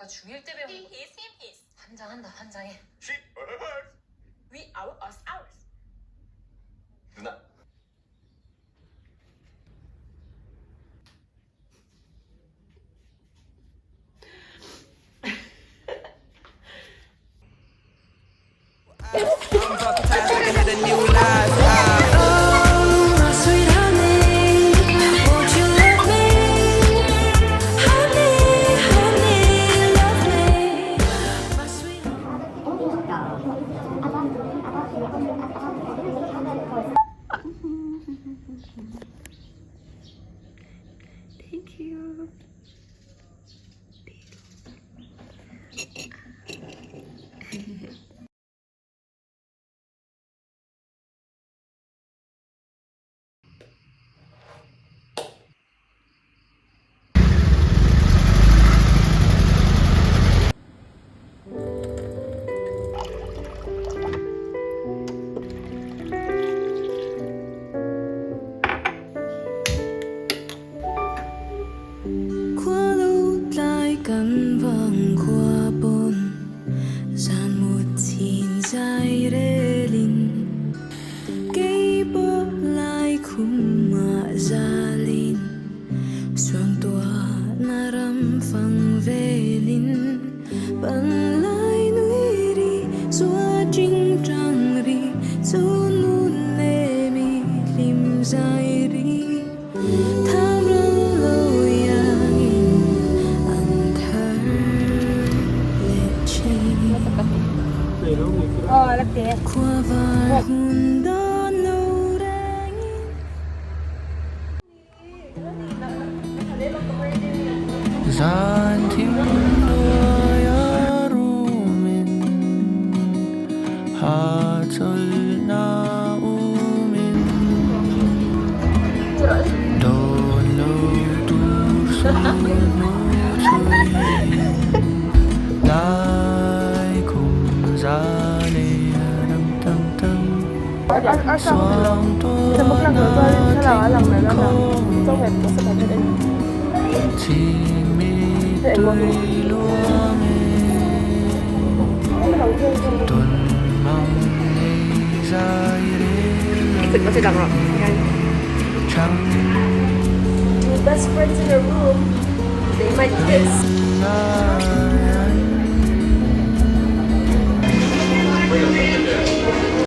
나 중1 때 배운 거. 환장한다, 환장해. We, our, us, ours. 누나. Thank you. 산 팀도 여름엔 하절 나오면 돌로 둘 손을 놓지 나 ở sau thì một lần nữa coi thế là ở lần này nó là trong hẹp của sự thật đấy ที่มีตุยลัวเมตุนมังในใจเรีย thực nó sẽ đọc rồi chẳng Best friends in a room. They might kiss. ngại